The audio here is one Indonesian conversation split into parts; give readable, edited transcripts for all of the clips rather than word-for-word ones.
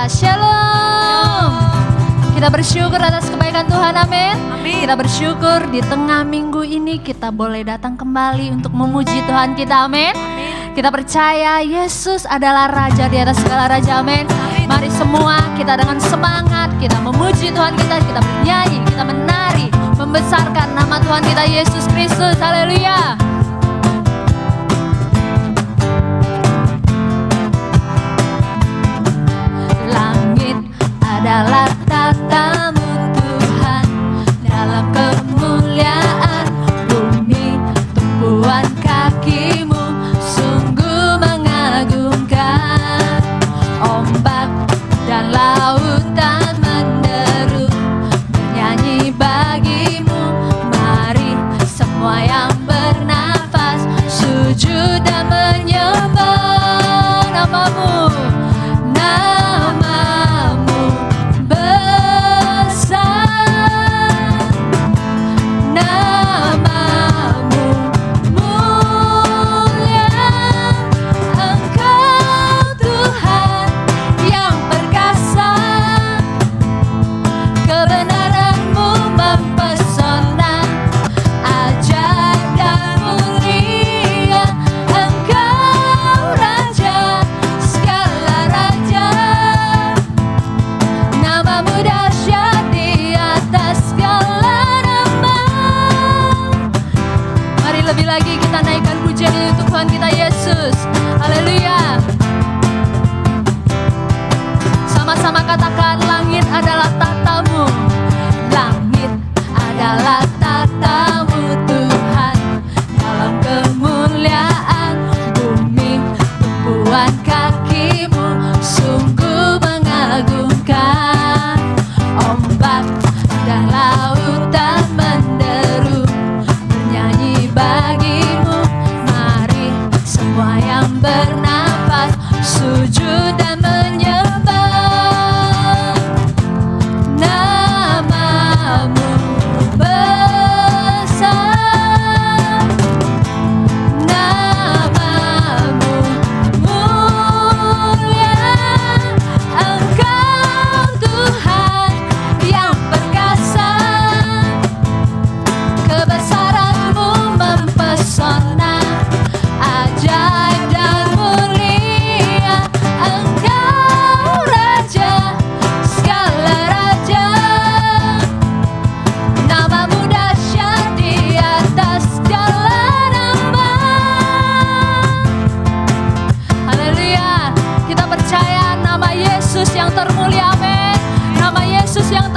Shalom. Kita bersyukur atas kebaikan Tuhan, amin. Kita bersyukur di tengah minggu ini kita boleh datang kembali untuk memuji Tuhan kita, amin. Kita percaya Yesus adalah Raja di atas segala Raja, amin. Mari semua kita dengan semangat kita memuji Tuhan kita bernyanyi, kita menari, membesarkan nama Tuhan kita Yesus Kristus, haleluya. Langit adalah tatamu Tuhan, dalam kemuliaan bumi tumpuan kakimu sungguh mengagumkan. Ombak dan lautan menderu bernyanyi bagimu. Mari semua yang bernafas sujud dan menyembah namamu. Namamu besar, namamu mulia. Engkau Tuhan yang perkasa, kebenaranmu mempesona, ajaib dan mulia. Engkau Raja segala raja, namamu dahsyat di atas segala nama. Mari lebih lagi kita naikkan pujian ini untuk Tuhan kita Yesus, haleluya. Sama-sama katakan, langit adalah tatamu. Langit adalah tatamu Tuhan, dalam kemuliaan bumi tumpuan kakimu sungguh mengagumkan. Ombak dan lautan menderu bernyanyi bagimu. Mari semua yang bernafas sujud dan menyembah namamu besar, namamu mulia. Engkau Tuhan yang perkasa, kebesaranmu mempesona, ajaib dan mulia. Engkau Raja segala raja, namamu dahsyat di atas segala nama. Haleluya. Kita percaya nama Yesus yang termulia, amin. Nama Yesus yang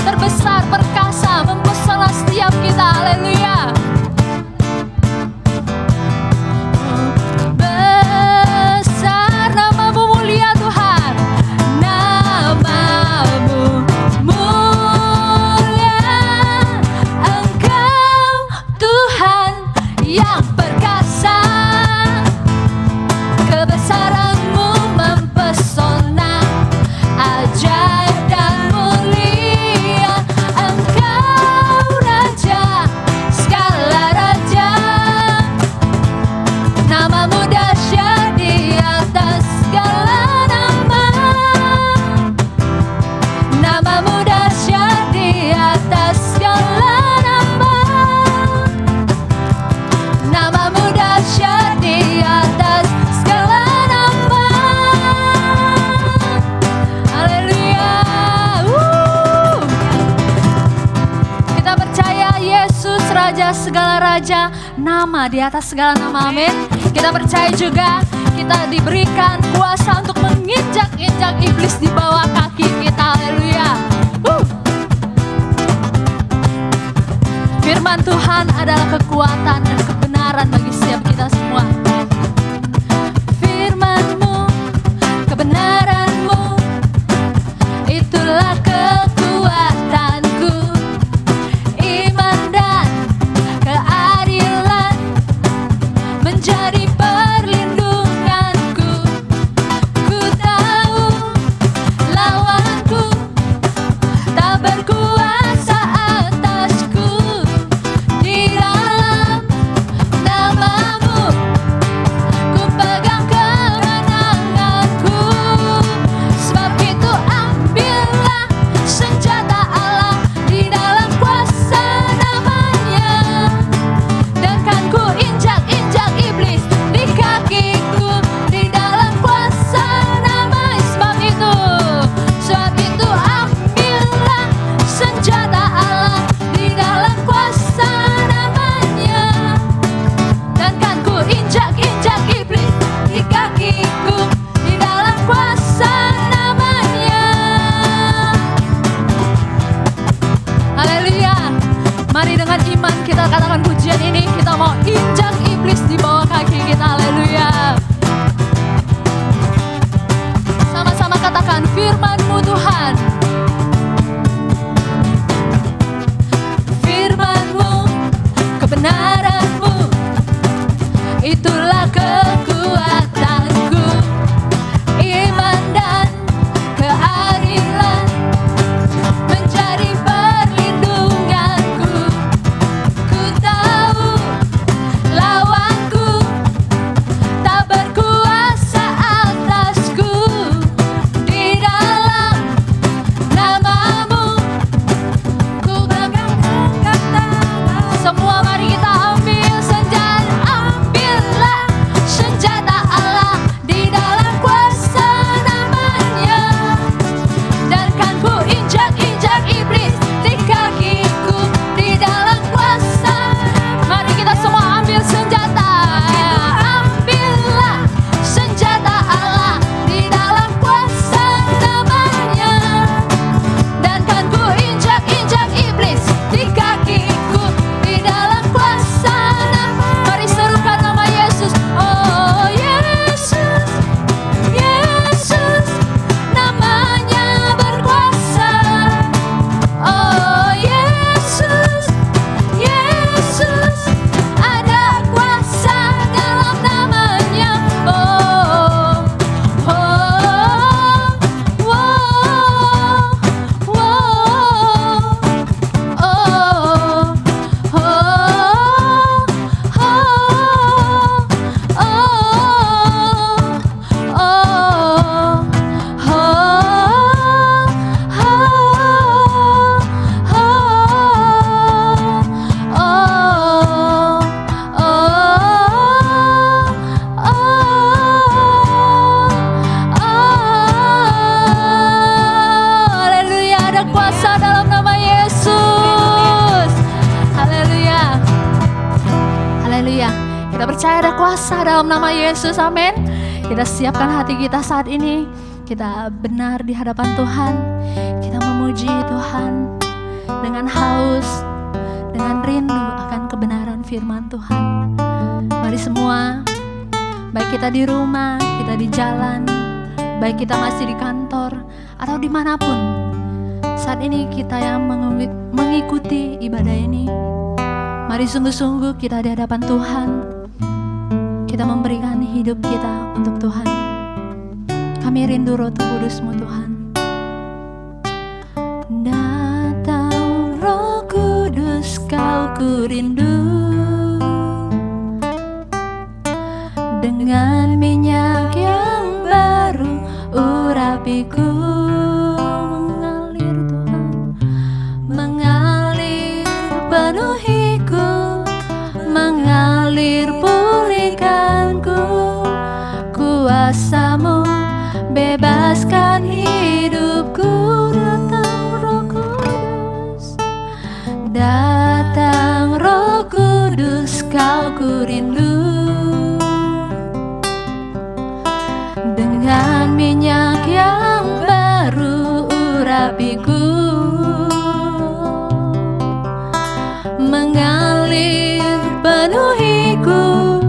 terbesar, perkasa, mempesona setiap kita, haleluya. Besar namamu mulia Tuhan, namamu mulia. Engkau Tuhan yang perkasa, kebesaranmu mempesona, ajaib dan mulia. Engkau Raja segala raja, namamu dahsyat di atas segala nama. Namamu dahsyat di atas segala nama. Namamu dahsyat di atas segala nama. Haleluya. Kita percaya Yesus Raja segala raja, nama di atas segala nama, amin. Kita percaya juga kita diberikan kuasa untuk menginjak-injak iblis di bawah kaki kita, haleluya. Firman Tuhan adalah kekuatan dan kebenaran bagi setiap kita semua. Firman-Mu, kebenaran-Mu, itulah kekuatanku. Iman dan keadilan menjadi perlindunganku. Ku tahu lawanku tak berkuasa atasku. Di dalam namamu katakan pujian ini, kita mau injak iblis di bawah kaki kita. Haleluya. Sama-sama katakan firman-Mu Tuhan. Firman-Mu, kebenaran-Mu, itulah kekuatanku. Iman dan keadilan menjadi perlindunganku. Ku tahu lawanku tak berkuasa atasku. Di dalam nama-Mu ku pegang kata. Semua mari kita ambil senjata, ambillah senjata Allah di dalam kuasa namanya. Dan kan ku injak-injak iblis di kakiku di dalam kuasa. Mari kita semua ambil senjata. Ambillah senjata Allah di dalam kuasa namanya. Dan kan ku injak-injak iblis di kakiku di dalam kuasa nama. Mari serukan nama Yesus. Oh Yesus, Yesus, namanya berkuasa. Oh Yesus, Yesus, ada kuasa dalam namanya. Oh, oh, oh, haleluya, ada kuasa dalam nama Yesus. Haleluya. Haleluya. Kita percaya ada kuasa dalam nama Yesus. Amin. Kita siapkan hati kita saat ini. Kita benar di hadapan Tuhan. Kita memuji Tuhan dengan haus, dengan rindu akan kebenaran firman Tuhan. Mari semua, baik kita di rumah, kita di jalan, baik kita masih di kantor atau dimanapun, saat ini kita yang mengikuti ibadah ini, mari sungguh-sungguh kita di hadapan Tuhan. Kita memberikan hidup kita untuk Tuhan. Kami rindu Roh Kudus-Mu Tuhan. Datang Roh Kudus, Kau ku rindu. Dengan minyak yang baru urapiku. Mengalir Tuhan, mengalir penuhiku, mengalir pulihkanku. Kuasa-Mu bebaskan hidupku. Datang Roh Kudus, datang Roh Kudus, Kau ku rindu. Dengan minyak yang baru urapiku. Mengalir penuhiku,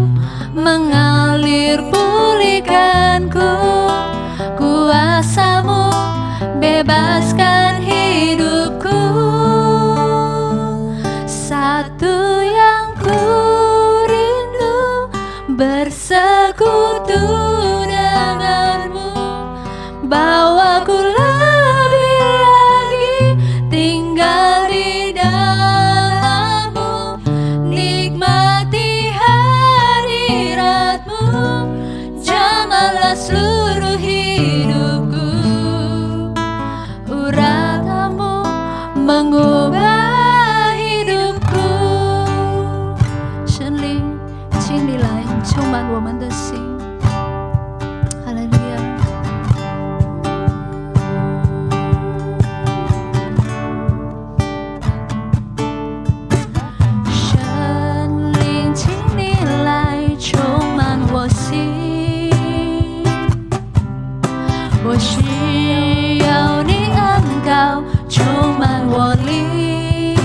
mengalir pulihkanku. Kuasa-Mu bebaskan hidupku. Satu yang ku rindu, bersekutu denganmu. Bawaku lebih lagi tinggal di dalam-Mu. Nikmati hadirat-Mu, jamahlah seluruh hidupku. Urapan-Mu mengubah hidupku. 神灵请你来充满我们的心。 我需要你恩膏充满我灵，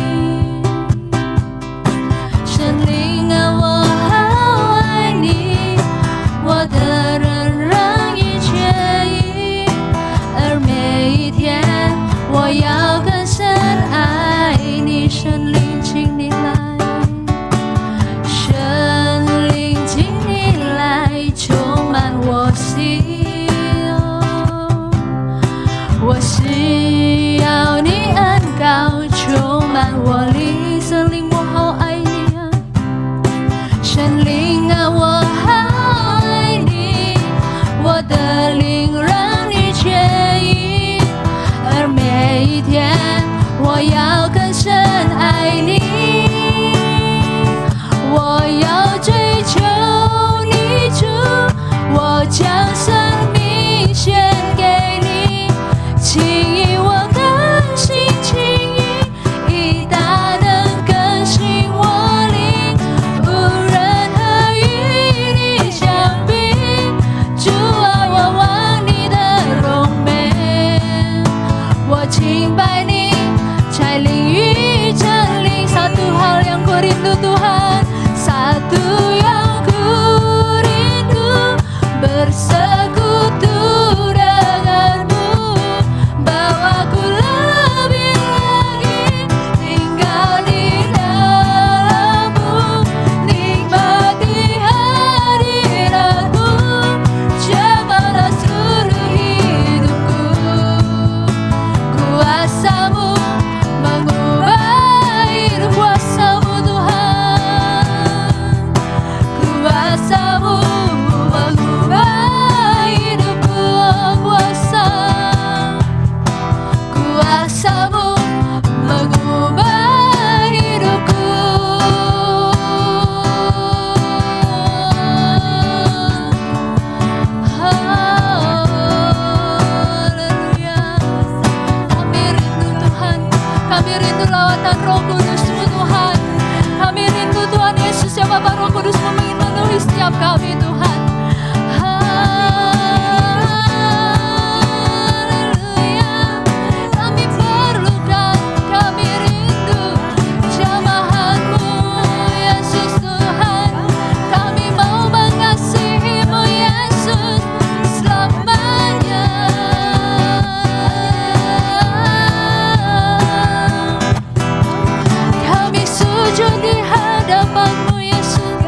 我灵神灵我好爱你啊，神灵啊我好爱你，我的灵让你痊愈，而每一天我要更深爱你，我要追求你主，我将生命献给你，请以我更新情意，以大能更新我灵，无任何与你相比，主啊我望你的荣美，我敬拜你在灵与真理satu hal yang ku rindu Tuhan, satu yang ku rindu bersekutu denganmu, bawaku lebih lagi tinggal di dalammu, nikmati hadiratmu, jamalah seluruh hidupku, kuasamu mengubah hidup, kuasamu Tuhan, kuasamu mengubah hidupku, kuasamu mengubah hidupku. Haleluya. Kami rindu Tuhan, kami rindu lawatan Roh Kudus-Mu Tuhan. Kami rindu Tuhan Yesus ya Bapa, Roh Kudus-Mu ingin memenuhi setiap kami Tuhan. Haleluya. Kami perlukan, kami rindu jamahan-Mu Yesus Tuhan. Kami mau mengasihi-Mu Yesus selamanya. Kami sujud di hadapan-Mu Yesus,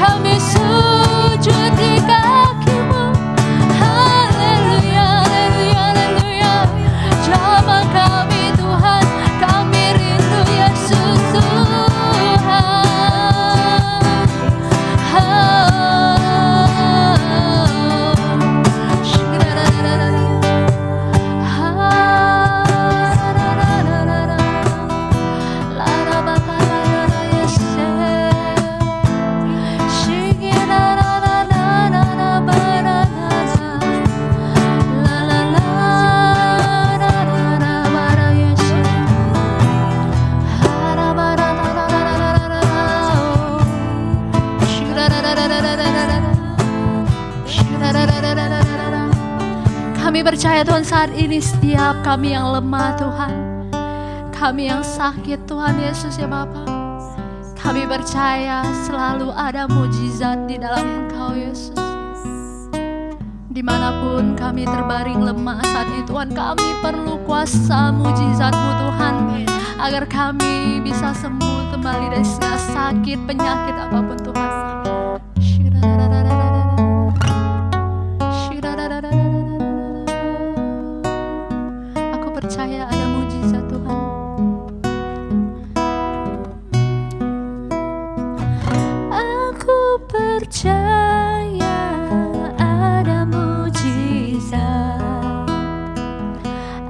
kami sujud di kaki-Mu. Haleluya, haleluya, haleluya. Jamah kami Tuhan, kami rindu Yesus Tuhan. Kami percaya Tuhan saat ini setiap kami yang lemah Tuhan, kami yang sakit Tuhan Yesus ya Bapa, kami percaya selalu ada mujizat di dalam Engkau Yesus. Dimanapun kami terbaring lemah saat ini Tuhan, kami perlu kuasa mujizat-Mu Tuhan, agar kami bisa sembuh kembali dari segala sakit, penyakit apapun Tuhan. Aku percaya ada mujizat Tuhan. Aku percaya ada mujizat.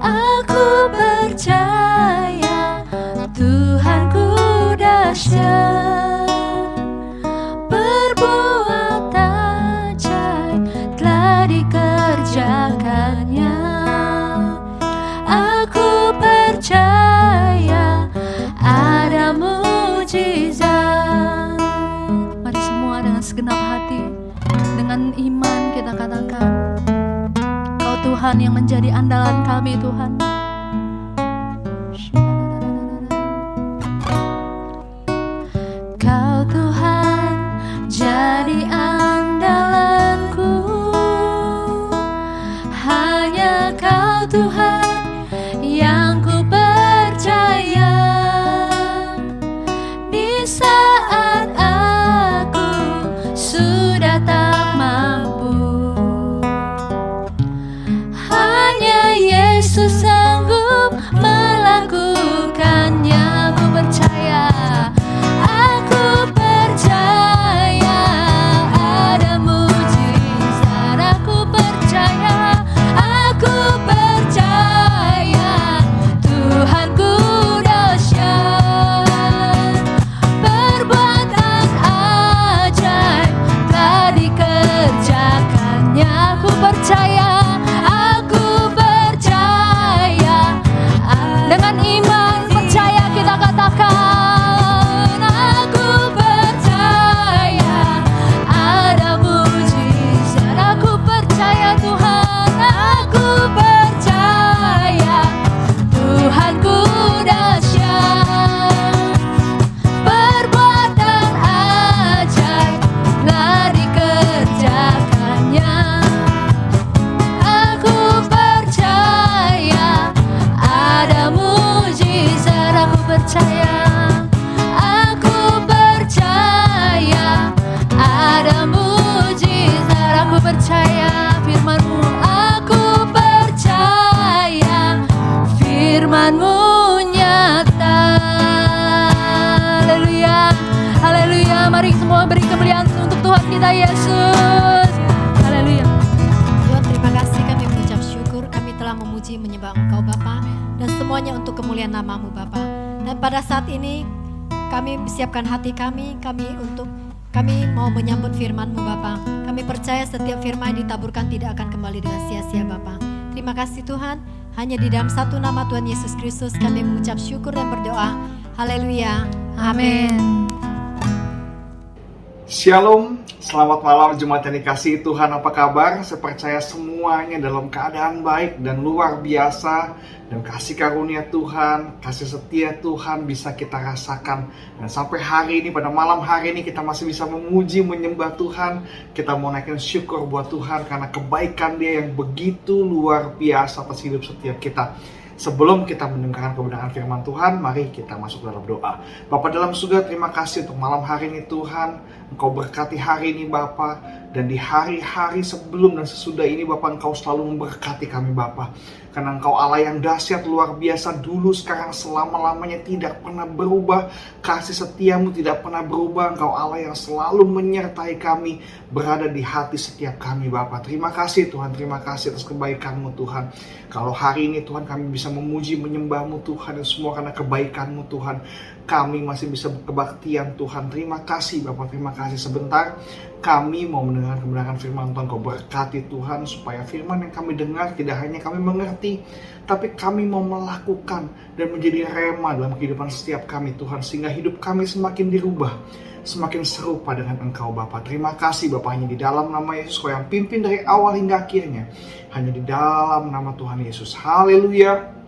Aku percaya Tuhanku dahsyat, berbuat ajaib telah dikerjakannya. Aku percaya ada mujizat. Mari semua dengan segenap hati, dengan iman kita katakan, Kau Tuhan yang menjadi andalan kami Tuhan. Kau Tuhan jadi andalanku, hanya Kau Tuhan yang ku percaya. Di saat aku sudah tak mampu, hanya Yesus mau beri kemuliaan untuk Tuhan kita Yesus. Haleluya. Tuhan, terima kasih, kami mengucap syukur, kami telah memuji menyembah Engkau Bapa, dan semuanya untuk kemuliaan nama-Mu Bapa. Dan pada saat ini kami siapkan hati kami mau menyambut firman-Mu Bapa. Kami percaya setiap firman yang ditaburkan tidak akan kembali dengan sia-sia Bapa. Terima kasih Tuhan, hanya di dalam satu nama Tuhan Yesus Kristus kami mengucap syukur dan berdoa. Haleluya. Amin. Shalom, selamat malam jemaat yang dikasihi Tuhan, apa kabar? Saya percaya semuanya dalam keadaan baik dan luar biasa. Dan kasih karunia Tuhan, kasih setia Tuhan bisa kita rasakan. Dan sampai hari ini, pada malam hari ini kita masih bisa memuji, menyembah Tuhan. Kita mau naikin syukur buat Tuhan karena kebaikan Dia yang begitu luar biasa atas hidup setiap kita. Sebelum kita mendengarkan kebenaran firman Tuhan, mari kita masuk dalam doa. Bapa dalam surga, terima kasih untuk malam hari ini Tuhan. Engkau berkati hari ini Bapa, dan di hari-hari sebelum dan sesudah ini Bapa, Engkau selalu memberkati kami Bapa. Karena Engkau Allah yang dahsyat luar biasa dulu, sekarang, selama-lamanya tidak pernah berubah. Kasih setiamu tidak pernah berubah. Engkau Allah yang selalu menyertai kami, berada di hati setiap kami Bapa. Terima kasih Tuhan, terima kasih atas kebaikan-Mu Tuhan. Kalau hari ini Tuhan kami bisa memuji, menyembah-Mu Tuhan, dan semua karena kebaikan-Mu Tuhan. Kami masih bisa kebaktian Tuhan. Terima kasih Bapak, terima kasih. Sebentar kami mau mendengar kebenaran firman Tuhan. Kau berkati Tuhan, supaya firman yang kami dengar tidak hanya kami mengerti, tapi kami mau melakukan dan menjadi rema dalam kehidupan setiap kami Tuhan. Sehingga hidup kami semakin dirubah, semakin serupa dengan Engkau Bapa. Terima kasih Bapa, hanya di dalam nama Yesus Kau yang pimpin dari awal hingga akhirnya. Hanya di dalam nama Tuhan Yesus. Haleluya.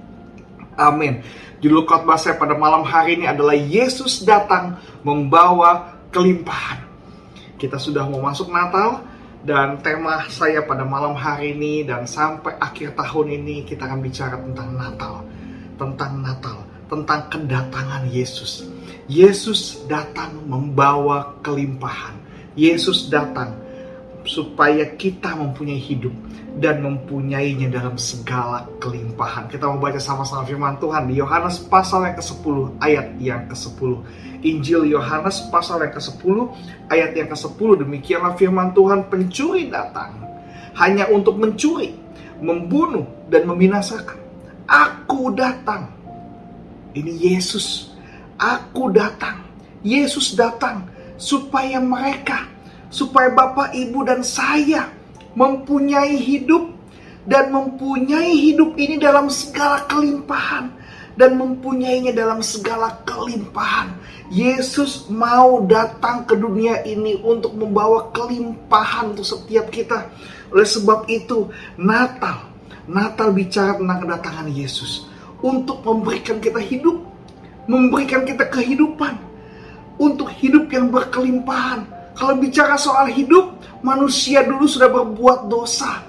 Amin. Judul khotbah saya pada malam hari ini adalah Yesus datang membawa kelimpahan. Kita sudah mau masuk Natal, dan tema saya pada malam hari ini dan sampai akhir tahun ini kita akan bicara tentang Natal. Tentang kedatangan Yesus. Yesus datang membawa kelimpahan. Yesus datang supaya kita mempunyai hidup dan mempunyainya dalam segala kelimpahan. Kita mau baca sama-sama firman Tuhan di Yohanes pasal yang ke-10 ayat yang ke-10. Injil Yohanes pasal yang ke-10 ayat yang ke-10. Demikianlah firman Tuhan, pencuri datang hanya untuk mencuri, membunuh dan membinasakan. Aku datang. Ini Yesus. Aku datang. Yesus datang supaya Bapak, Ibu dan saya mempunyai hidup, dan mempunyai hidup ini dalam segala kelimpahan, dan mempunyainya dalam segala kelimpahan. Yesus mau datang ke dunia ini untuk membawa kelimpahan untuk setiap kita. Oleh sebab itu Natal bicara tentang kedatangan Yesus untuk memberikan kita hidup, memberikan kita kehidupan, untuk hidup yang berkelimpahan. Kalau bicara soal hidup, manusia dulu sudah berbuat dosa,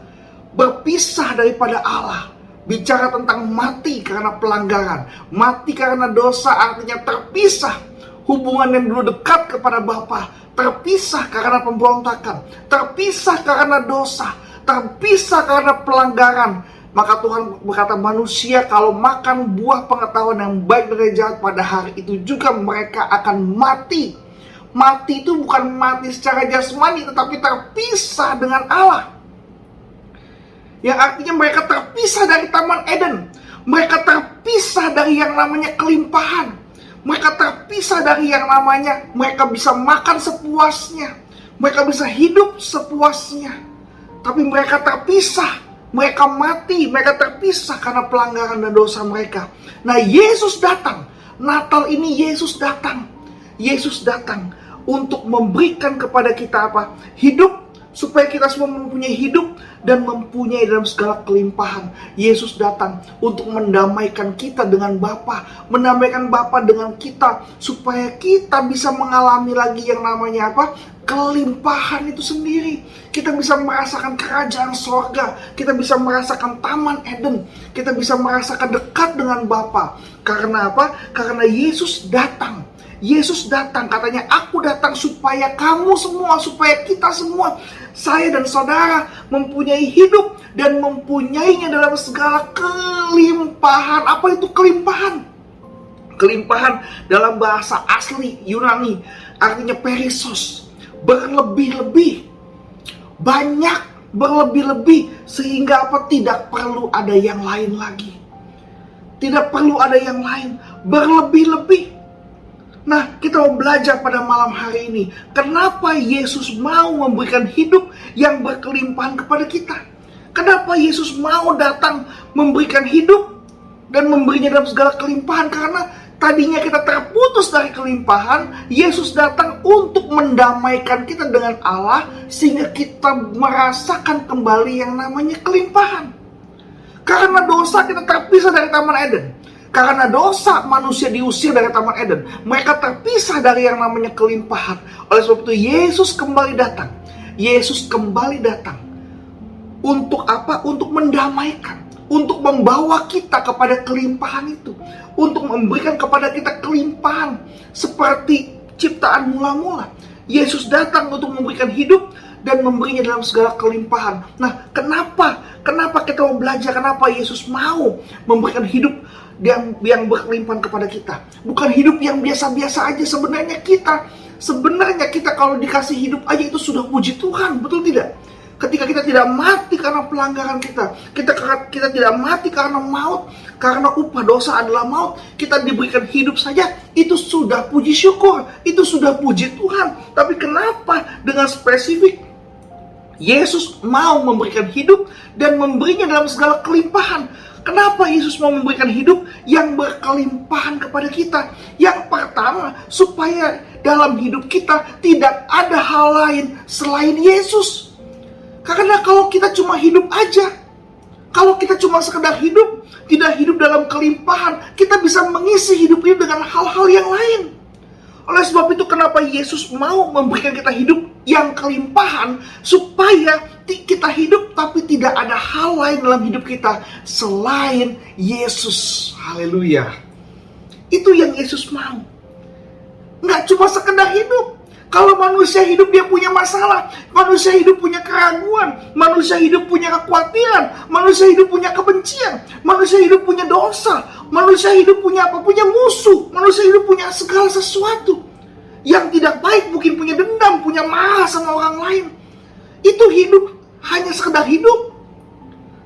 berpisah daripada Allah. Bicara tentang mati karena pelanggaran, mati karena dosa, artinya terpisah. Hubungan yang dulu dekat kepada Bapa terpisah karena pemberontakan, terpisah karena dosa, terpisah karena pelanggaran. Maka Tuhan berkata, manusia kalau makan buah pengetahuan yang baik dan jahat, pada hari itu juga mereka akan mati. Mati itu bukan mati secara jasmani, tetapi terpisah dengan Allah. Yang artinya mereka terpisah dari Taman Eden. Mereka terpisah dari yang namanya kelimpahan. Mereka terpisah dari yang namanya mereka bisa makan sepuasnya. Mereka bisa hidup sepuasnya. Tapi mereka terpisah. Mereka mati. Mereka terpisah karena pelanggaran dan dosa mereka. Nah, Yesus datang. Natal ini Yesus datang. Yesus datang untuk memberikan kepada kita apa? Hidup, supaya kita semua mempunyai hidup dan mempunyai dalam segala kelimpahan. Yesus datang untuk mendamaikan kita dengan Bapa, mendamaikan Bapa dengan kita, supaya kita bisa mengalami lagi yang namanya apa? Kelimpahan itu sendiri. Kita bisa merasakan kerajaan sorga, kita bisa merasakan Taman Eden, kita bisa merasakan dekat dengan Bapa. Karena apa? Karena Yesus datang. Yesus datang, katanya, aku datang supaya kamu semua, supaya kita semua, saya dan saudara, mempunyai hidup dan mempunyainya dalam segala kelimpahan. Apa itu kelimpahan? Kelimpahan dalam bahasa asli Yunani artinya perisos. berlebih-lebih. Banyak berlebih-lebih sehingga apa? Tidak perlu ada yang lain lagi. Tidak perlu ada yang lain, berlebih-lebih. Nah, kita mau belajar pada malam hari ini, kenapa Yesus mau memberikan hidup yang berkelimpahan kepada kita. Kenapa Yesus mau datang memberikan hidup dan memberinya dalam segala kelimpahan? Karena tadinya kita terputus dari kelimpahan, Yesus datang untuk mendamaikan kita dengan Allah, sehingga kita merasakan kembali yang namanya kelimpahan. Karena dosa kita terpisah dari Taman Eden. Karena dosa manusia diusir dari Taman Eden. Mereka terpisah dari yang namanya kelimpahan. Oleh sebab itu Yesus kembali datang. Yesus kembali datang. Untuk apa? Untuk mendamaikan. Untuk membawa kita kepada kelimpahan itu. Untuk memberikan kepada kita kelimpahan. Seperti ciptaan mula-mula. Yesus datang untuk memberikan hidup dan memberinya dalam segala kelimpahan. Nah, kenapa kita mau belajar? Kenapa Yesus mau memberikan hidup yang berkelimpahan kepada kita? Bukan hidup yang biasa-biasa aja. Sebenarnya kita kalau dikasih hidup aja itu sudah puji Tuhan, betul tidak? Ketika kita tidak mati karena pelanggaran kita tidak mati karena maut, karena upah dosa adalah maut, kita diberikan hidup saja, itu sudah puji syukur, itu sudah puji Tuhan. Tapi kenapa dengan spesifik Yesus mau memberikan hidup dan memberinya dalam segala kelimpahan? Kenapa Yesus mau memberikan hidup yang berkelimpahan kepada kita? Yang pertama, supaya dalam hidup kita tidak ada hal lain selain Yesus. Karena kalau kita cuma hidup aja, kalau kita cuma sekedar hidup, tidak hidup dalam kelimpahan, kita bisa mengisi hidup ini dengan hal-hal yang lain. Oleh sebab itu kenapa Yesus mau memberikan kita hidup yang kelimpahan, supaya kita hidup tapi tidak ada hal lain dalam hidup kita selain Yesus. Haleluya. Itu yang Yesus mau. Nggak cuma sekedar hidup. Kalau manusia hidup dia punya masalah, manusia hidup punya keraguan, manusia hidup punya kekhawatiran, manusia hidup punya kebencian, manusia hidup punya dosa, manusia hidup punya apa? Punya musuh, manusia hidup punya segala sesuatu yang tidak baik, mungkin punya dendam, punya marah sama orang lain. Itu hidup hanya sekedar hidup.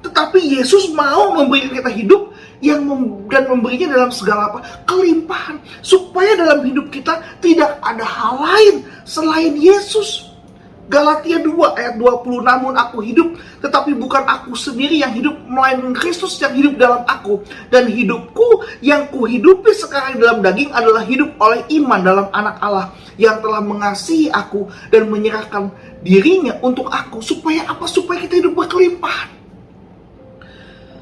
Tetapi Yesus mau memberikan kita hidup dan memberinya dalam segala apa? Kelimpahan. Supaya dalam hidup kita tidak ada hal lain selain Yesus. Galatia 2 ayat 20, namun aku hidup, tetapi bukan aku sendiri yang hidup, melainkan Kristus yang hidup dalam aku. Dan hidupku yang kuhidupi sekarang dalam daging adalah hidup oleh iman dalam anak Allah yang telah mengasihi aku dan menyerahkan dirinya untuk aku. Supaya apa? Supaya kita hidup berkelimpahan.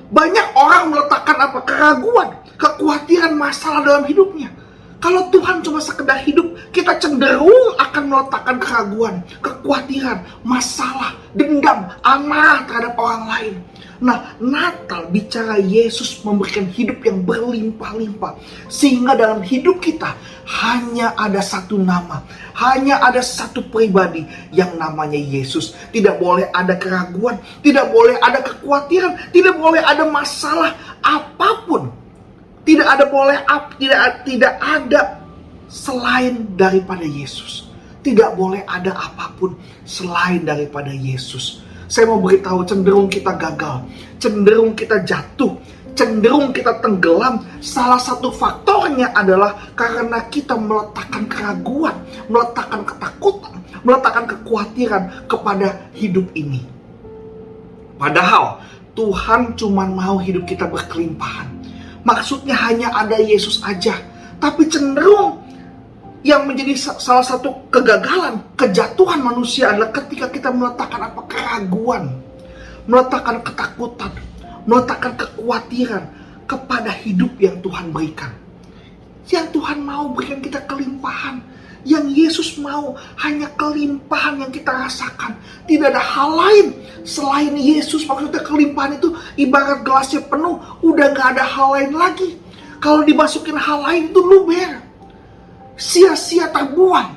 Banyak orang meletakkan apa? Keraguan, kekhawatiran, masalah dalam hidupnya. Kalau Tuhan cuma sekedar hidup, kita cenderung akan meletakkan keraguan, kekhawatiran, masalah, dendam, amarah terhadap orang lain. Nah, Natal bicara Yesus memberikan hidup yang berlimpah-limpah. Sehingga dalam hidup kita hanya ada satu nama, hanya ada satu pribadi yang namanya Yesus. Tidak boleh ada keraguan, tidak boleh ada kekhawatiran, tidak boleh ada masalah apapun. Tidak ada selain daripada Yesus. Tidak boleh ada apapun selain daripada Yesus. Saya mau beritahu, cenderung kita gagal, cenderung kita jatuh, cenderung kita tenggelam. Salah satu faktornya adalah karena kita meletakkan keraguan, meletakkan ketakutan, meletakkan kekhawatiran kepada hidup ini. Padahal Tuhan cuma mau hidup kita berkelimpahan. Maksudnya hanya ada Yesus aja. Tapi cenderung yang menjadi salah satu kegagalan, kejatuhan manusia adalah ketika kita meletakkan apa? Keraguan, meletakkan ketakutan, meletakkan kekhawatiran kepada hidup yang Tuhan berikan. Yang Tuhan mau berikan kita kelimpahan. Yang Yesus mau hanya kelimpahan yang kita rasakan. Tidak ada hal lain selain Yesus. Maksudnya kelimpahan itu ibarat gelasnya penuh, udah gak ada hal lain lagi. Kalau dimasukin hal lain itu luber, sia-sia, terbuang.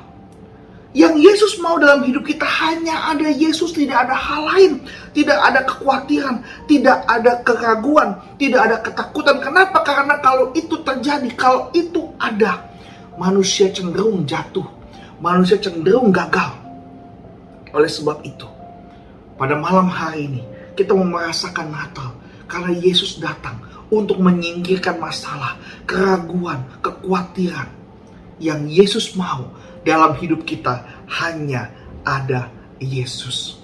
Yang Yesus mau dalam hidup kita hanya ada Yesus, tidak ada hal lain. Tidak ada kekhawatiran, tidak ada keraguan, tidak ada ketakutan. Kenapa? Karena kalau itu terjadi, kalau itu ada, manusia cenderung jatuh, manusia cenderung gagal. Oleh sebab itu, pada malam hari ini kita mau merasakan Natal karena Yesus datang untuk menyingkirkan masalah, keraguan, kekhawatiran. Yang Yesus mau dalam hidup kita hanya ada Yesus.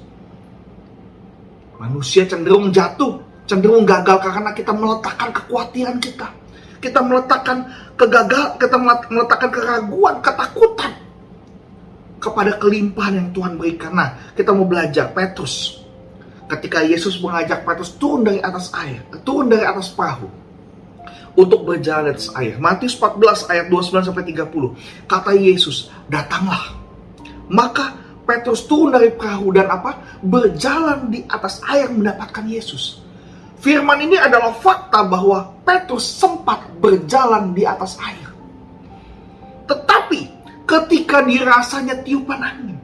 Manusia cenderung jatuh, cenderung gagal karena kita meletakkan kekhawatiran kita. Kita meletakkan meletakkan keraguan, ketakutan kepada kelimpahan yang Tuhan berikan. Nah, kita mau belajar Petrus. Ketika Yesus mengajak Petrus turun dari atas air, turun dari atas perahu untuk berjalan di atas air. Matius 14 ayat 29-30. Kata Yesus, datanglah. Maka Petrus turun dari perahu dan berjalan di atas air mendapatkan Yesus. Firman ini adalah fakta bahwa Petrus sempat berjalan di atas air. Tetapi ketika dirasanya tiupan angin,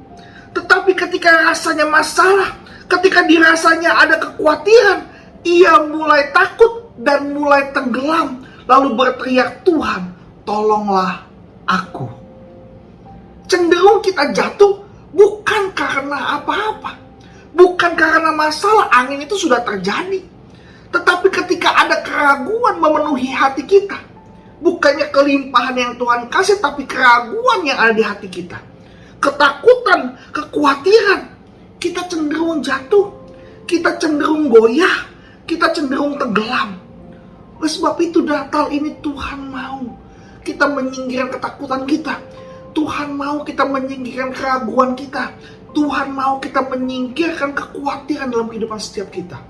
tetapi ketika rasanya masalah, ketika dirasanya ada kekhawatiran, ia mulai takut dan mulai tenggelam, lalu berteriak, Tuhan, tolonglah aku. Cenderung kita jatuh bukan karena apa-apa, bukan karena masalah, angin itu sudah terjadi. Tetapi ketika ada keraguan memenuhi hati kita, bukannya kelimpahan yang Tuhan kasih, tapi keraguan yang ada di hati kita, ketakutan, kekhawatiran, kita cenderung jatuh, kita cenderung goyah, kita cenderung tenggelam. Oleh sebab itu Natal ini Tuhan mau kita menyingkirkan ketakutan kita. Tuhan mau kita menyingkirkan keraguan kita. Tuhan mau kita menyingkirkan kekhawatiran dalam kehidupan setiap kita.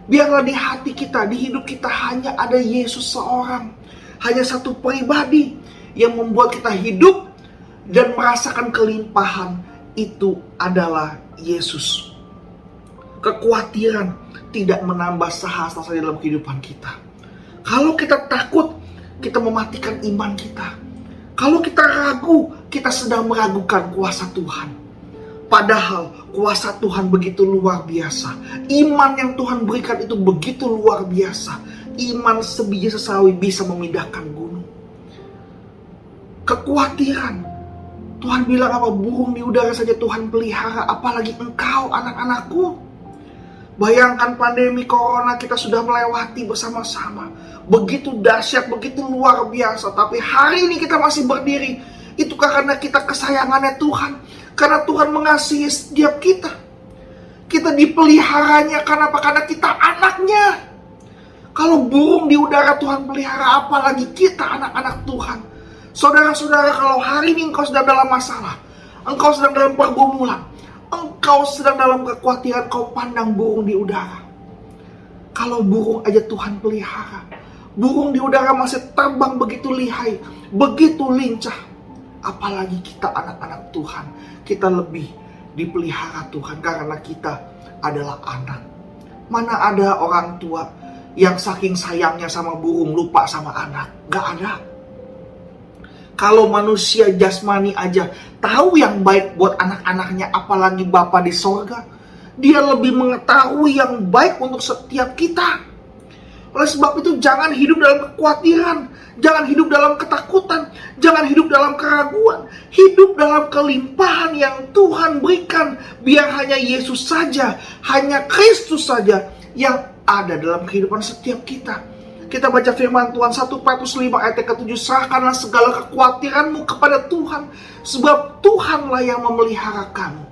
Biarlah di hati kita, di hidup kita hanya ada Yesus seorang. Hanya satu pribadi yang membuat kita hidup dan merasakan kelimpahan. Itu adalah Yesus. Kekhawatiran tidak menambah sahasta saja dalam kehidupan kita. Kalau kita takut, kita mematikan iman kita. Kalau kita ragu, kita sedang meragukan kuasa Tuhan. Padahal kuasa Tuhan begitu luar biasa. Iman yang Tuhan berikan itu begitu luar biasa. Iman sebiji sesawi bisa memindahkan gunung. Kekhawatiran. Tuhan bilang burung di udara saja Tuhan pelihara, apalagi engkau anak-anakku. Bayangkan pandemi corona kita sudah melewati bersama-sama. Begitu dahsyat, begitu luar biasa. Tapi hari ini kita masih berdiri. Itu karena kita kesayangannya Tuhan. Karena Tuhan mengasihi setiap kita. Kita dipeliharanya karena Karena kita anaknya. Kalau burung di udara Tuhan pelihara, apalagi kita anak-anak Tuhan. Saudara-saudara, kalau hari ini engkau sedang dalam masalah, engkau sedang dalam pergumulan, engkau sedang dalam kekhawatiran, kau pandang burung di udara. Kalau burung aja Tuhan pelihara, burung di udara masih terbang begitu lihai, begitu lincah, apalagi kita anak-anak Tuhan. Kita lebih dipelihara Tuhan karena kita adalah anak. Mana ada orang tua yang saking sayangnya sama burung lupa sama anak? Gak ada. Kalau manusia jasmani aja tahu yang baik buat anak-anaknya, apalagi Bapa di sorga. Dia lebih mengetahui yang baik untuk setiap kita. Oleh sebab itu jangan hidup dalam kekhawatiran, jangan hidup dalam ketakutan, jangan hidup dalam keraguan. Hidup dalam kelimpahan yang Tuhan berikan. Biar hanya Yesus saja, hanya Kristus saja yang ada dalam kehidupan setiap kita. Kita baca firman Tuhan 1 Petrus 5 ayat ke-7. Serahkanlah segala kekhawatiranmu kepada Tuhan, sebab Tuhanlah yang memelihara kamu.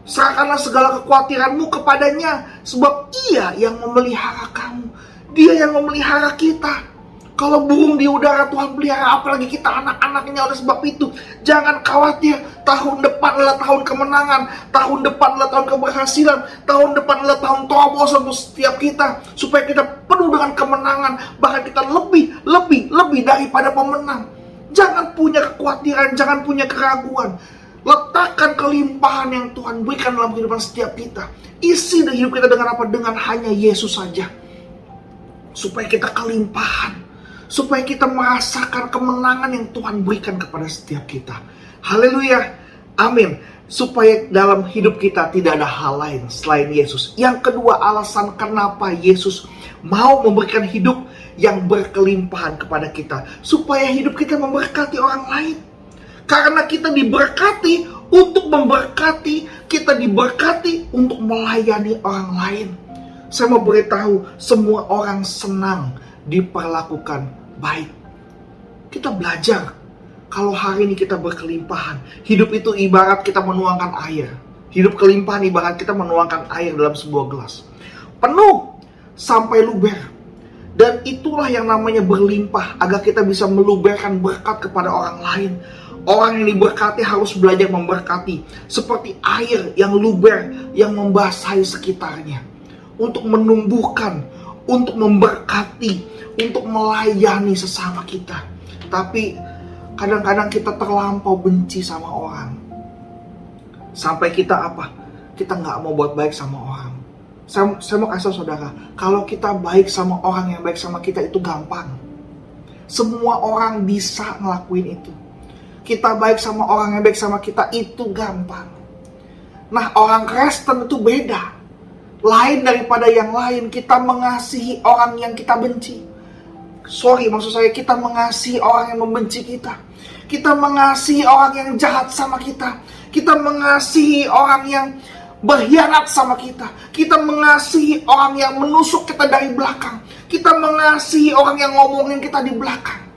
Serahkanlah segala kekhawatiranmu kepadanya, sebab Ia yang memelihara kamu. Dia yang memelihara kita. Kalau burung di udara Tuhan pelihara, apalagi kita anak-anaknya. Oleh sebab itu jangan khawatir. Tahun depan adalah tahun kemenangan, tahun depan adalah tahun keberhasilan, tahun depan adalah tahun terobosan untuk setiap kita, supaya kita penuh dengan kemenangan, bahkan kita lebih daripada pemenang. Jangan punya kekhawatiran, jangan punya keraguan. Letakkan kelimpahan yang Tuhan berikan dalam kehidupan setiap kita. Isi hidup kita dengan apa? Dengan hanya Yesus saja. Supaya kita kelimpahan, supaya kita merasakan kemenangan yang Tuhan berikan kepada setiap kita. Haleluya, amin. Supaya dalam hidup kita tidak ada hal lain selain Yesus. Yang kedua, alasan kenapa Yesus mau memberikan hidup yang berkelimpahan kepada kita, supaya hidup kita memberkati orang lain. Karena kita diberkati, untuk memberkati, kita diberkati untuk melayani orang lain. Saya mau beritahu, semua orang senang diperlakukan baik. Kita belajar, kalau hari ini kita berkelimpahan, hidup itu ibarat kita menuangkan air. Hidup kelimpahan ibarat kita menuangkan air dalam sebuah gelas. Penuh sampai luber. Dan itulah yang namanya berlimpah, agar kita bisa meluberkan berkat kepada orang lain. Orang yang diberkati harus belajar memberkati, seperti air yang luber, yang membasahi sekitarnya. Untuk menumbuhkan, untuk memberkati, untuk melayani sesama kita. Tapi kadang-kadang kita terlampau benci sama orang. Sampai kita apa? Kita nggak mau buat baik sama orang. Saya mau kasih tahu saudara, kalau kita baik sama orang yang baik sama kita itu gampang. Semua orang bisa ngelakuin itu. Kita baik sama orang yang baik sama kita itu gampang. Nah, orang Kristen itu beda. Lain daripada yang lain, kita mengasihi orang yang kita benci. Maksud saya kita mengasihi orang yang membenci kita. Kita mengasihi orang yang jahat sama kita. Kita mengasihi orang yang berkhianat sama kita. Kita mengasihi orang yang menusuk kita dari belakang. Kita mengasihi orang yang ngomongin kita di belakang.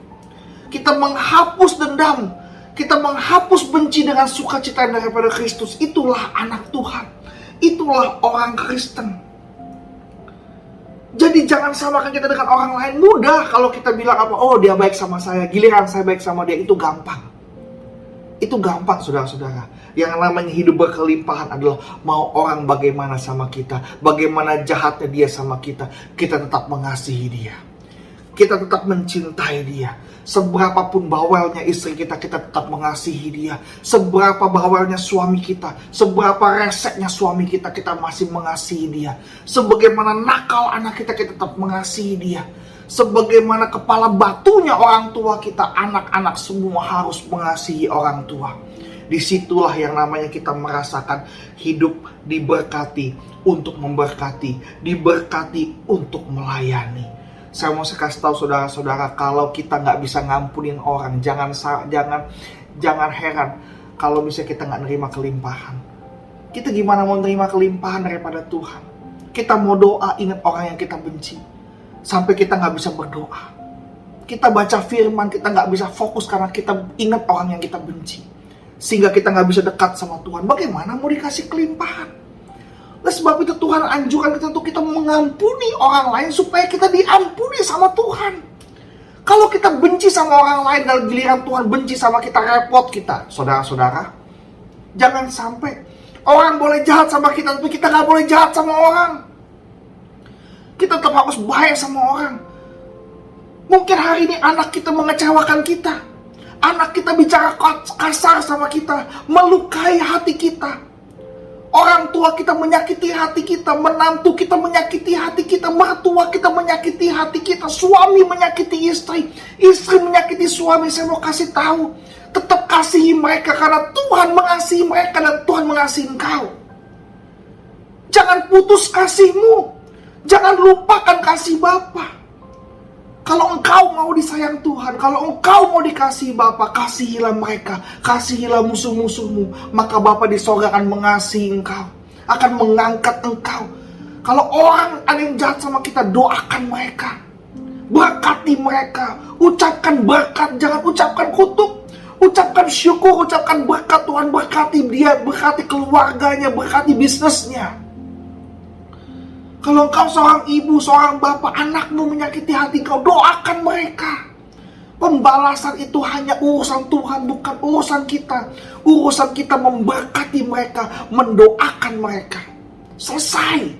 Kita menghapus dendam. Kita menghapus benci dengan sukacita daripada Kristus. Itulah anak Tuhan. Itulah orang Kristen. Jadi jangan samakan kita dengan orang lain. Mudah kalau kita bilang apa, oh dia baik sama saya, giliran saya baik sama dia. Itu gampang. Itu gampang, saudara-saudara. Yang namanya hidup berkelimpahan adalah mau orang bagaimana sama kita, bagaimana jahatnya dia sama kita, kita tetap mengasihi dia. Kita tetap mencintai dia. Seberapapun bawelnya istri kita, kita tetap mengasihi dia. Seberapa bawelnya suami kita, seberapa reseknya suami kita, kita masih mengasihi dia. Sebagaimana nakal anak kita, kita tetap mengasihi dia. Sebagaimana kepala batunya orang tua kita, anak-anak semua harus mengasihi orang tua. Disitulah yang namanya kita merasakan hidup diberkati untuk memberkati, diberkati untuk melayani. Saya mau kasih tahu saudara-saudara, kalau kita nggak bisa ngampunin orang, jangan heran kalau misalnya kita nggak nerima kelimpahan. Kita gimana mau nerima kelimpahan daripada Tuhan? Kita mau doa, ingat orang yang kita benci, sampai kita nggak bisa berdoa. Kita baca firman, kita nggak bisa fokus karena kita ingat orang yang kita benci, sehingga kita nggak bisa dekat sama Tuhan. Bagaimana mau dikasih kelimpahan? Nah, sebab itu Tuhan anjurkan kita untuk kita mengampuni orang lain supaya kita diampuni sama Tuhan. Kalau kita benci sama orang lain dan giliran Tuhan benci sama kita, repot kita. Saudara-saudara, jangan sampai orang boleh jahat sama kita, tapi kita gak boleh jahat sama orang. Kita tetap harus baik sama orang. Mungkin hari ini anak kita mengecewakan kita. Anak kita bicara kasar sama kita, melukai hati kita. Orang tua kita menyakiti hati kita, menantu kita menyakiti hati kita, mertua kita menyakiti hati kita, suami menyakiti istri, istri menyakiti suami. Saya mau kasih tahu, tetap kasihi mereka karena Tuhan mengasihi mereka dan Tuhan mengasihi engkau. Jangan putus kasihmu, jangan lupakan kasih Bapa. Kalau engkau mau disayang Tuhan, kalau engkau mau dikasihi Bapa, kasihilah mereka, kasihilah musuh-musuhmu, maka Bapa di sorga akan mengasihi engkau, akan mengangkat engkau. Kalau orang ada yang jahat sama kita, doakan mereka, berkati mereka, ucapkan berkat, jangan ucapkan kutuk, ucapkan syukur, ucapkan berkat. Tuhan berkati dia, berkati keluarganya, berkati bisnisnya. Kalau engkau seorang ibu, seorang bapak, anakmu menyakiti hati kau, doakan mereka. Pembalasan itu hanya urusan Tuhan, bukan urusan kita. Urusan kita memberkati mereka, mendoakan mereka. Selesai.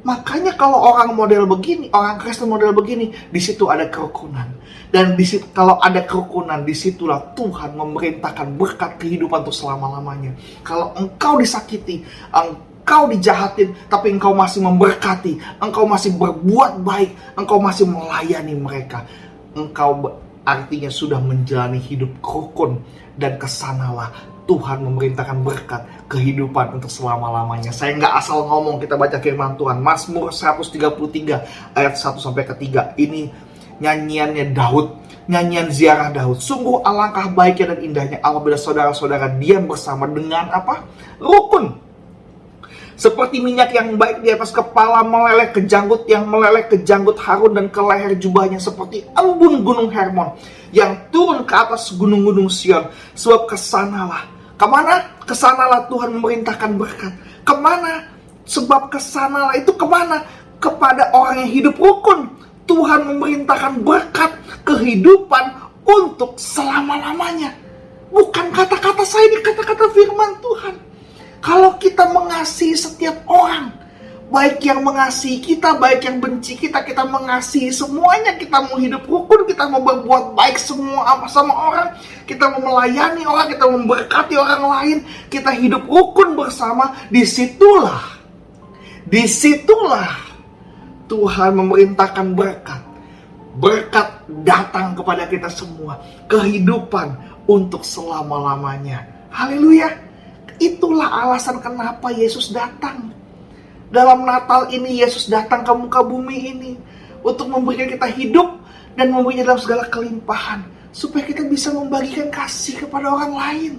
Makanya kalau orang model begini, orang Kristen model begini, di situ ada kerukunan. Dan di situ, kalau ada kerukunan, disitulah Tuhan memerintahkan berkat kehidupan untuk selama-lamanya. Kalau engkau disakiti, engkau dijahatin, tapi engkau masih memberkati, engkau masih berbuat baik, engkau masih melayani mereka, engkau artinya sudah menjalani hidup rukun. Dan kesanalah Tuhan memerintahkan berkat kehidupan untuk selama-lamanya. Saya nggak asal ngomong, kita baca firman Tuhan. Mazmur 133 ayat 1-3. nyanyiannya Daud, nyanyian ziarah Daud. Sungguh alangkah baiknya dan indahnya apabila saudara-saudara diam bersama dengan apa? Rukun. Seperti minyak yang baik di atas kepala meleleh ke janggut, yang meleleh ke janggut Harun dan ke leher jubahnya, seperti embun gunung Hermon yang turun ke atas gunung-gunung Sion. Sebab kesanalah. Kemana? Kesanalah Tuhan memerintahkan berkat. Kemana? Sebab kesanalah itu kemana? Kepada orang yang hidup rukun. Tuhan memerintahkan berkat kehidupan untuk selama-lamanya. Bukan kata-kata saya, ini kata-kata firman Tuhan. Kalau kita mengasihi setiap orang, baik yang mengasihi kita, baik yang benci kita, kita mengasihi semuanya. Kita mau hidup rukun, kita mau berbuat baik semua sama orang, kita mau melayani orang, kita mau memberkati orang lain, kita hidup rukun bersama. Disitulah Tuhan memerintahkan berkat. Berkat datang kepada kita semua, kehidupan untuk selama-lamanya. Haleluya. Itulah alasan kenapa Yesus datang. Dalam Natal ini Yesus datang ke muka bumi ini untuk memberikan kita hidup dan memberinya dalam segala kelimpahan, supaya kita bisa membagikan kasih kepada orang lain.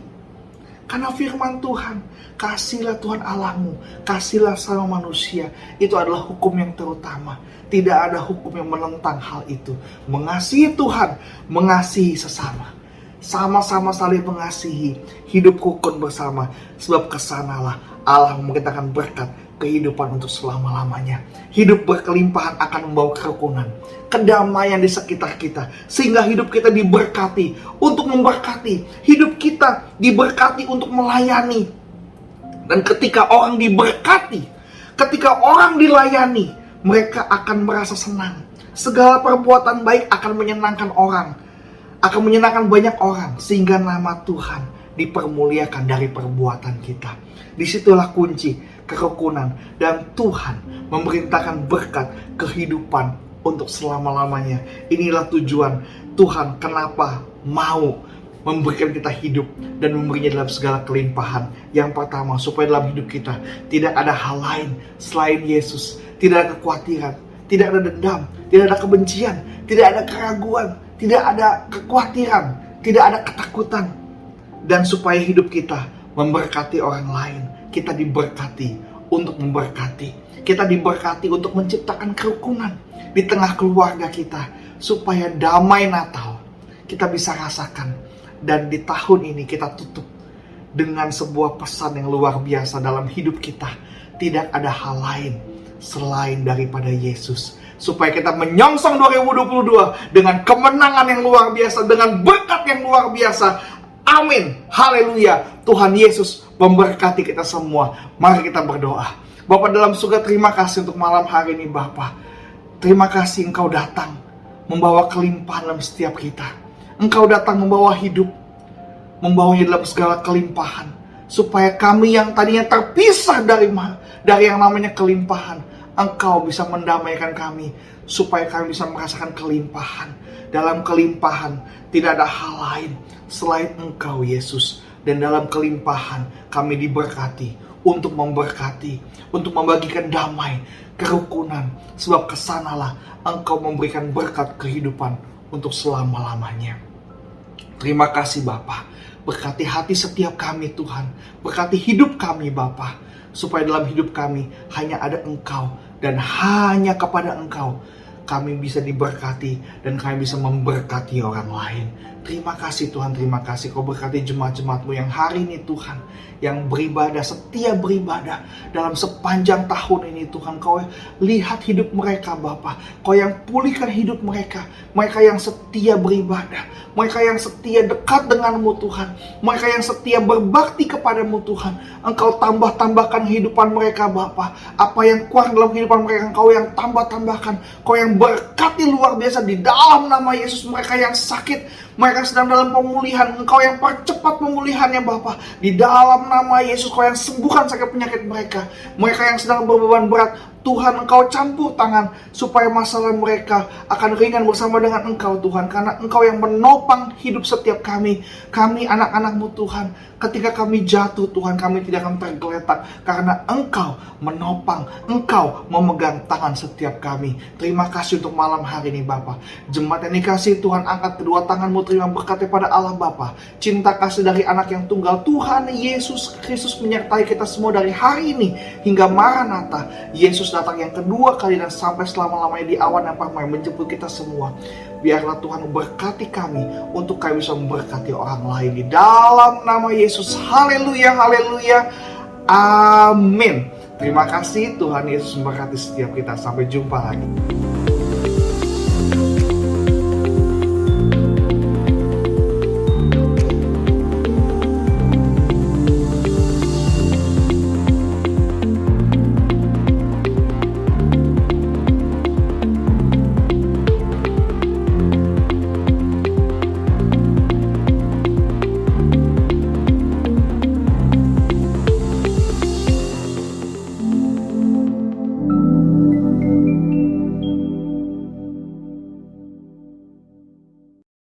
Karena firman Tuhan, kasihlah Tuhan Allahmu, kasihlah sama manusia. Itu adalah hukum yang terutama. Tidak ada hukum yang menentang hal itu. Mengasihi Tuhan, mengasihi sesama. Sama-sama saling mengasihi, hidup rukun bersama. Sebab kesanalah Allah memerintahkan berkat kehidupan untuk selama-lamanya. Hidup berkelimpahan akan membawa kerukunan, kedamaian di sekitar kita, sehingga hidup kita diberkati untuk memberkati. Hidup kita diberkati untuk melayani. Dan ketika orang diberkati, ketika orang dilayani, mereka akan merasa senang. Segala perbuatan baik akan menyenangkan orang, akan menyenangkan banyak orang, sehingga nama Tuhan dipermuliakan dari perbuatan kita. Disitulah kunci kerukunan, dan Tuhan memerintahkan berkat kehidupan untuk selama-lamanya. Inilah tujuan Tuhan kenapa mau memberikan kita hidup dan memberinya dalam segala kelimpahan. Yang pertama, supaya dalam hidup kita tidak ada hal lain selain Yesus. Tidak ada kekhawatiran, tidak ada dendam, tidak ada kebencian, tidak ada keraguan, tidak ada kekhawatiran, tidak ada ketakutan. Dan supaya hidup kita memberkati orang lain, kita diberkati untuk memberkati. Kita diberkati untuk menciptakan kerukunan di tengah keluarga kita, supaya damai Natal kita bisa rasakan. Dan di tahun ini kita tutup dengan sebuah pesan yang luar biasa dalam hidup kita. Tidak ada hal lain selain daripada Yesus, supaya kita menyongsong 2022 dengan kemenangan yang luar biasa, dengan berkat yang luar biasa. Amin, haleluya. Tuhan Yesus memberkati kita semua. Mari kita berdoa. Bapa dalam surga, terima kasih untuk malam hari ini Bapa. Terima kasih Engkau datang membawa kelimpahan dalam setiap kita. Engkau datang membawa hidup, membawanya dalam segala kelimpahan, supaya kami yang tadinya terpisah dari yang namanya kelimpahan, Engkau bisa mendamaikan kami, supaya kami bisa merasakan kelimpahan. Dalam kelimpahan tidak ada hal lain selain Engkau Yesus. Dan dalam kelimpahan kami diberkati untuk memberkati, untuk membagikan damai, kerukunan. Sebab kesanalah Engkau memberikan berkat kehidupan untuk selama-lamanya. Terima kasih Bapa. Berkati hati setiap kami Tuhan. Berkati hidup kami Bapa, supaya dalam hidup kami hanya ada Engkau, dan hanya kepada Engkau kami bisa diberkati, dan kami bisa memberkati orang lain. Terima kasih Tuhan, terima kasih. Kau berkati jemaat-jemaat-Mu yang hari ini Tuhan, yang beribadah, setia beribadah dalam sepanjang tahun ini Tuhan. Kau lihat hidup mereka Bapa. Kau yang pulihkan hidup mereka. Mereka yang setia beribadah, mereka yang setia dekat dengan-Mu Tuhan, mereka yang setia berbakti kepada-Mu Tuhan. Engkau tambah-tambahkan kehidupan mereka Bapa. Apa yang kurang dalam kehidupan mereka, Engkau yang tambah-tambahkan. Kau yang berkati luar biasa di dalam nama Yesus. Mereka yang sakit, Mereka sedang dalam pemulihan, Engkau yang percepat pemulihannya Bapa. Di dalam nama Yesus, Kau yang sembuhkan sakit penyakit mereka. Mereka yang sedang berbeban berat, Tuhan Engkau campur tangan supaya masalah mereka akan ringan bersama dengan Engkau Tuhan. Karena Engkau yang menopang hidup setiap kami anak-anak-Mu Tuhan. Ketika kami jatuh Tuhan, kami tidak akan tergeletak karena Engkau menopang, Engkau memegang tangan setiap kami. Terima kasih untuk malam hari ini Bapa. Jemaat yang dikasih Tuhan, angkat kedua tangan-Mu, terima berkat pada Allah Bapa. Cinta kasih dari anak yang tunggal Tuhan Yesus Kristus menyertai kita semua dari hari ini hingga Maranatha. Yesus datang yang kedua kali dan sampai selama-lamanya di awan yang permai menjemput kita semua. Biarlah Tuhan berkati kami untuk kami bisa memberkati orang lain di dalam nama Yesus. Haleluya, haleluya, amin. Terima kasih, Tuhan Yesus memberkati setiap kita. Sampai jumpa lagi.